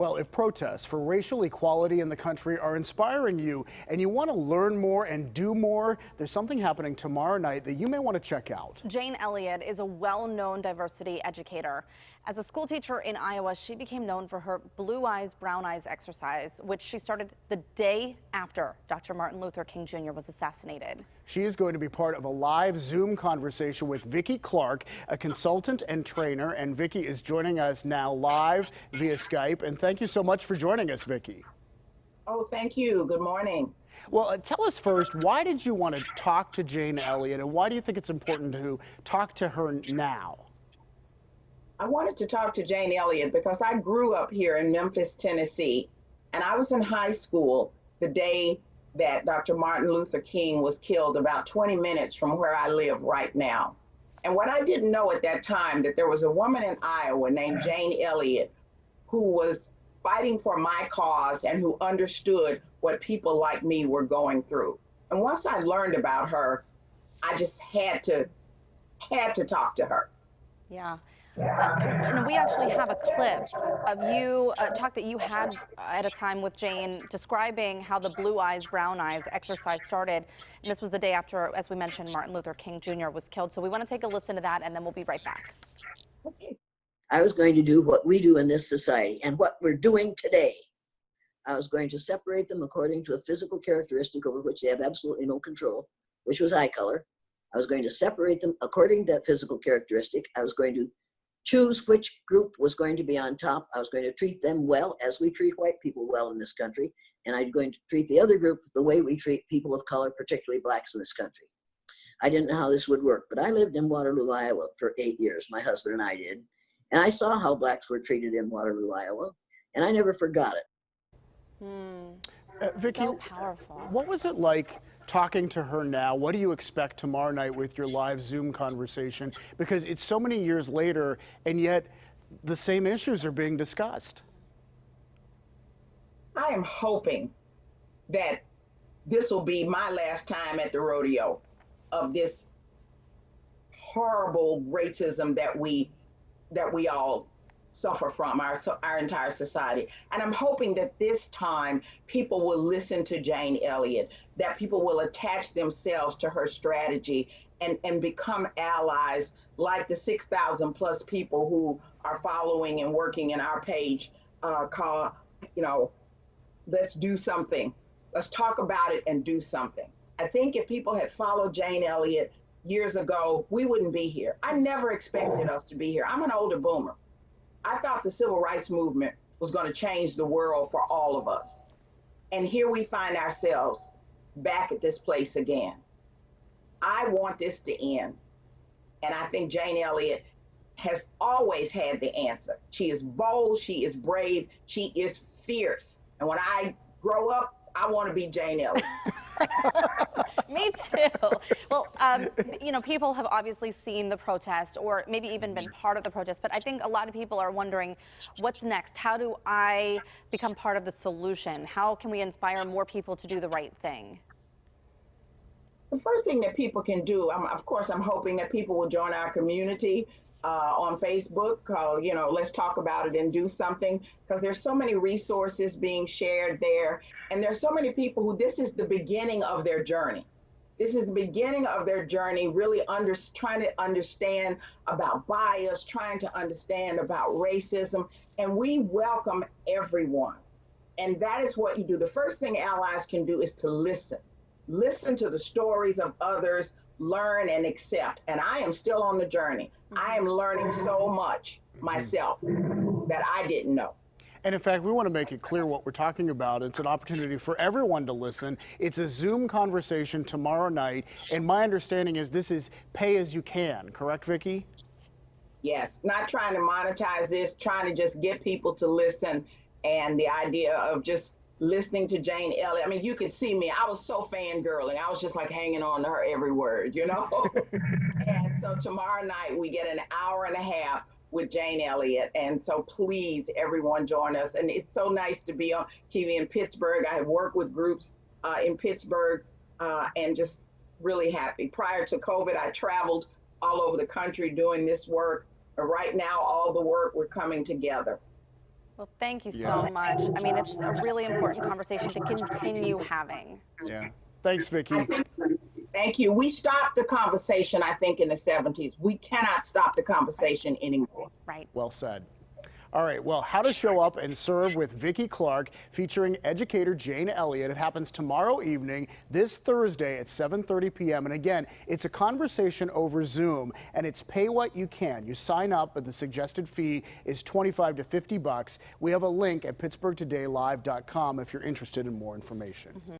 Well, if protests for racial equality in the country are inspiring you and you want to learn more and do more, there's something happening tomorrow night that you may want to check out. Jane Elliott is a well-known diversity educator. As a school teacher in Iowa, she became known for her Blue Eyes, Brown Eyes exercise, which she started the day after Dr. Martin Luther King Jr. was assassinated. She is going to be part of a live Zoom conversation with Vicki Clark, a consultant and trainer. And Vicki is joining us now live via Skype. And thank you so much for joining us, Vicki. Oh, thank you. Good morning. Well, tell us first, why did you want to talk to Jane Elliott, and why do you think it's important to talk to her now? I wanted to talk to Jane Elliott because I grew up here in Memphis, Tennessee, and I was in high school the day that Dr. Martin Luther King was killed, about 20 minutes from where I live right now. And what I didn't know at that time, that there was a woman in Iowa named Jane Elliott who was fighting for my cause and who understood what people like me were going through. And once I learned about her, I just had to talk to her. Yeah. And we actually have a clip of you talk that you had at a time with Jane describing how the Blue Eyes, Brown Eyes exercise started. And this was the day after, as we mentioned, Martin Luther King Jr. was killed. So we want to take a listen to that, and then we'll be right back. I was going to do what we do in this society and what we're doing today. I was going to separate them according to a physical characteristic over which they have absolutely no control, which was eye color. I was going to separate them according to that physical characteristic. I was going to choose which group was going to be on top. I was going to treat them well, as we treat white people well in this country. And I'm going to treat the other group the way we treat people of color, particularly blacks in this country. I didn't know how this would work, but I lived in Waterloo, Iowa for 8 years. My husband and I did. And I saw how blacks were treated in Waterloo, Iowa, and I never forgot it. Vicki, So powerful. what was it like talking to her now? What do you expect tomorrow night with your live Zoom conversation? Because it's so many years later, and yet the same issues are being discussed. I am hoping that this will be my last time at the rodeo of this horrible racism that we all suffer from, our entire society. And I'm hoping that this time people will listen to Jane Elliott, that people will attach themselves to her strategy and become allies like the 6,000 plus people who are following and working in our page called, let's do something. Let's talk about it and do something. I think if people had followed Jane Elliott years ago, we wouldn't be here. I never expected us to be here. I'm an older boomer. I thought the civil rights movement was going to change the world for all of us. And here we find ourselves back at this place again. I want this to end. And I think Jane Elliott has always had the answer. She is bold, she is brave, she is fierce. And when I grow up, I want to be Jane Elliott. Me too. Well, people have obviously seen the protest or maybe even been part of the protest, but I think a lot of people are wondering, what's next? How do I become part of the solution? How can we inspire more people to do the right thing? The first thing that people can do, of course, I'm hoping that people will join our community on Facebook called, let's talk about it and do something, because there's so many resources being shared there. And there's so many people who this is the beginning of their journey. This is the beginning of their journey, really trying to understand about bias, trying to understand about racism. And we welcome everyone. And that is what you do. The first thing allies can do is to listen. Listen to the stories of others, learn and accept. And I am still on the journey. I am learning so much myself that I didn't know. And in fact, we want to make it clear what we're talking about. It's an opportunity for everyone to listen. It's a Zoom conversation tomorrow night. And my understanding is this is pay as you can. Correct, Vicki? Yes, not trying to monetize this, trying to just get people to listen. And the idea of just listening to Jane Elliott. I mean, you could see me. I was so fangirling. I was just like hanging on to her every word, And so tomorrow night we get an hour and a half with Jane Elliott. And so please, everyone join us. And it's so nice to be on TV in Pittsburgh. I have worked with groups in Pittsburgh and just really happy. Prior to COVID, I traveled all over the country doing this work. But right now, all the work, we're coming together. Well, thank you Yeah. so much. I mean, it's a really important conversation to continue having. Yeah. Thanks, Vicki. Thank you. We stopped the conversation, I think, in the 70s. We cannot stop the conversation anymore. Right. Well said. All right, well, how to show up and serve with Vicki Clark featuring educator Jane Elliott. It happens tomorrow evening, this Thursday at 7:30 p.m. And again, it's a conversation over Zoom, and it's pay what you can. You sign up, but the suggested fee is $25 to $50. We have a link at pittsburghtodaylive.com if you're interested in more information.